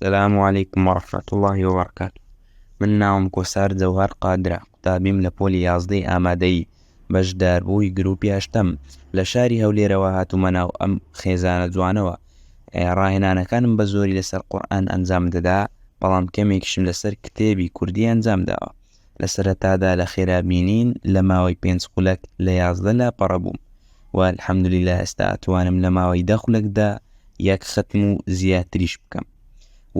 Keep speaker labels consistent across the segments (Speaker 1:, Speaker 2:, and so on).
Speaker 1: السلام عليكم ورحمة الله وبركاته. من ناوم كوسار جوهر قادرة قوتابیم لە پۆلی 11 ئامادەیی بەشداربووی گروپی هەشتەم لە شاری هەولێرەوە هاتوومە ناو ئەم خێزانە جوانەوە. ڕاهێنانەکانم بە زۆری لەسەر قورئان ئەنجام دەدا، بەڵام کەمێکیشم لەسەر کتێبی کوردی ئەنجام داوە. لە سەرەتادا لە خێرابینین لە ماوەی 5 خولەک لە 11 لاپەڕە بووم و الحەمدوللیللا ئێستا ئەتوانم لە ماوەی 10 خولەکدا 1 ختم و زیاتریش بکەم.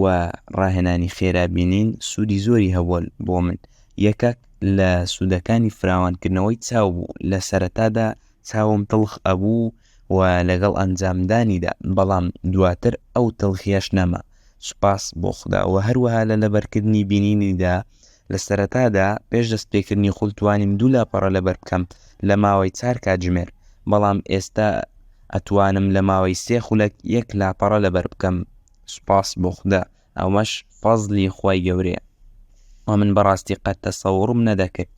Speaker 1: و ڕاهێنانی خێرابینین سوودی زۆری هەبوو بۆ من. یەکەک لە سوودەکانی فراوانکردنەوەی چاو بوو. لە سەرەتادا چاوم تڵخ ئەبوو و لەگەڵ ئەنجامدانیدا، بەڵام دواتر ئەو تڵخیەش نەما، سوپاس بۆ خوددا. و هەروەها لە لەبەرکردنی بینینیدا لە سەرەتادا پێش دەستپێکردنی خوڵ توانیم 2 لاپەڕە لەبەر بکەم لە ماوەی 4 کاتژمێر، بەڵام ئێستا ئەتوانم لە ماوەی 3 خولەک 1 لاپەڕە لەبەر بکەم. سوپاس بۆ خوددا، ئەومەش فەزلی خوای گەورەیە و من بەڕاستی قەت تەسەوڕم نەدەکرد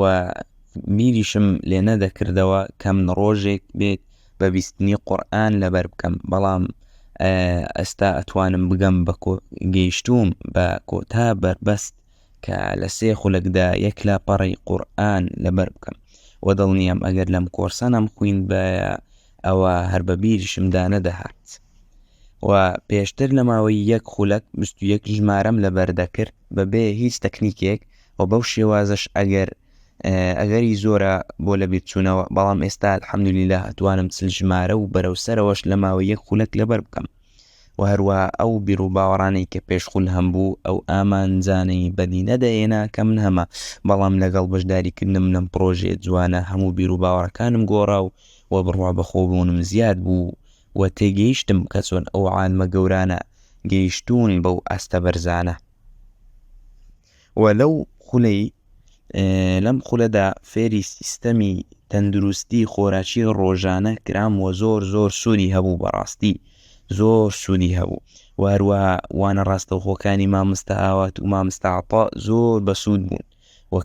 Speaker 1: و میریشم لێ نەدەکردەوە کە من ڕۆژێک بێت بە بیستنی قورئان لەبەر بکەم، بەڵام ئێستا ئەتوانم بگەم گەیشتوم بە کۆتا بەربەست کە لە 3 خولەکدا 1 لاپەڕەی قورئان لەبەر بکەم و دڵنیام ئەگەر لەم کۆرسە نەمخوین بە ئەوە هەر بە بیریشمدا نەدەهات. و پێشتر لە ماوەی 1 خولەک 21 ژمارەم لەبەر دەکرد بەبێ هیچ تەکنیکێک و بەو شێوازەش ئەگەری زۆرە بۆ لە بیرچوونەوە، بەڵام ئێستا الحەمدوللیللا ئەتوانم 40 ژمارە و بەرەوسەرەوەش لە ماوەی 1 خولەک لەبەر بکەم. و هەروە ئەو بیر و باوەڕانەی کە پێش خوڵ هەمبوو ئەو ئامانجانەی بەدی نەدەێنا کە من هەمە، بەڵام لەگەڵ بەشداریکردنم لەم پرۆژێ جوانە هەموو بیر و باوەڕەکانم گۆڕا و بڕوا بەخۆبوونم زیاد بوو و تێگەیشتم کە چۆن ئەو عالمە گەورانە گەیشتون بەو ئەستە بەرزانە. و لەم خولەدا فێری سیستەمی تەندروستی خۆراکی ڕۆژانە کرام و زۆر سوودی هەبوو، بەڕاستی زۆر سوودی هەبوو. و هەروەها وانە ڕاستەوخۆکانی مامۆستا ئاوات و مامۆستا عەتا زۆر بەسوود بوون و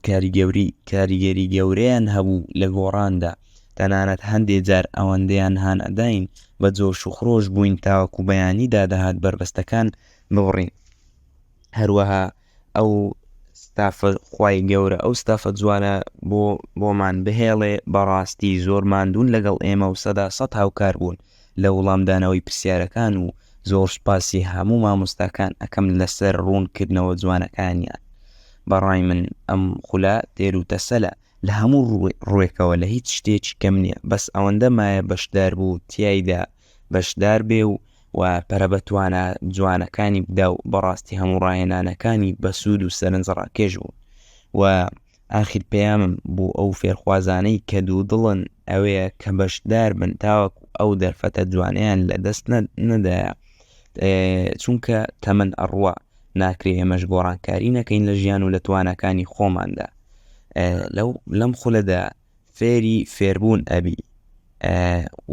Speaker 1: کاریگەری گەورەیان هەبوو لە گۆڕاندا. تەنانەت هەندێک جار ئەوەندەیان هان ئەداین بە جۆش و خرۆش بووین تاوەکو بەیانی دادەهات بربەستەکان ببڕین. هەروەها ئەو ستافە خوای گەورە ئەو ستافە جوانە بۆمان بهێڵێ، بەڕاستی زۆر ماندوون لەگەڵ ئێمە و 100% هاوکار بوون لە وەڵامدانەوەی پرسیارەکان و زۆر سوپاسی هەموو مامۆستاکان ئەکەم لەسەر ڕوونکردنەوە جوانەکانیان. بەڕای من ئەم خولە تێر و تەسەلە لە هەموو ڕوێکەوە، لە هیچ شتێکی کەم نییە، بەس ئەوەندە مایە بەشدار بوو تیایدا بەشدار بێ و پەرە بەتوانە جوانەکانی بدا و بەڕاستی هەموو ڕاهێنانەکانی بەسوود و سەرنجڕاکێش بوون. و ئاخر پەیامم بۆ ئەو فێرخوازانەی کە دوو دڵن ئەوەیە کە بەشدار بن تاوەکو ئەو دەرفەتە جوانیان لە دەست نەدایە، چونکە تەمەن ئەڕوا ناکرێ ئێمەش گۆڕانکاری نەکەین لە ژیان و لە توانەکانی خۆماندا. لەم خولەدا فێری فێربوون ئەبی،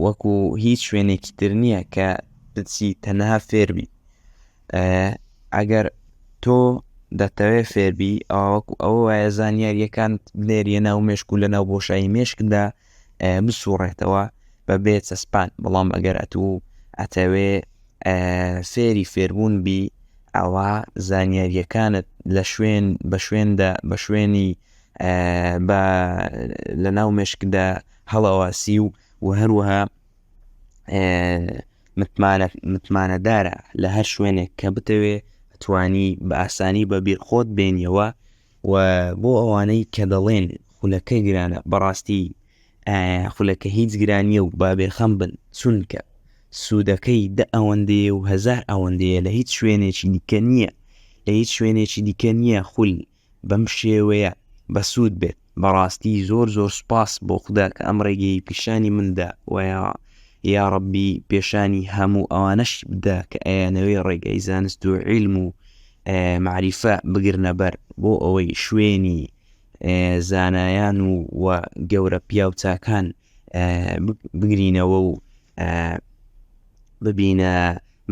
Speaker 1: وەکو هیچ شوێنێکی تر نییە کە بچی تەنها فێربی. ئەگەر تۆ دەتەوێ فێربی ئەوە وایە زانیاریەکان لێریە ناو مێشک و لە ناو بۆشایی مێشکدا بسوڕێتەوە بەبێ چەسپان، بەڵام ئەگەر ئەتەوێ فێری فێربوون بی، ئەوە زانیاریەکانت بە شوێنی لە ناو مێشکدا هەڵەواسی و هەروەها متمانەدارە لە هەر شوێنێک کە بتەوێ توانی بە ئاسانی بە بیرخۆت بێنیەوە. و بۆ ئەوانەی کە دەڵێن خولەکە گرانە، بەڕاستی خولەکە هیچ گرانیە و بابێخەم بن، چونکە سوودەکەی 10 ئەوەندەیە و 1000 ئەوەندەیە، لە هیچ شوێنێکی دیکە نییە خول بەم شێوەیە بەسوود بێت. بەڕاستی زۆر سوپاس بۆ خوددا کە ئەم ڕێگەی پیشانی مندا و یا ڕەبی پێشانی هەموو ئەوانەش بدا کە ئەیانەوەی ڕێگەی زانست و عیلم و معریفە بگرنە بەر بۆ ئەوەی شوێنی زانایان و گەورە پیا و چاکان بگرینەوە و ببینە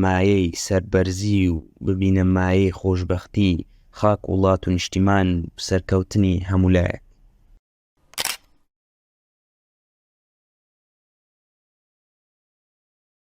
Speaker 1: مایەی سەربەرزی و ببینە مایەی خۆشبەختی خاک وڵات و نیشتیمان سەرکەوتنی هەمولایە.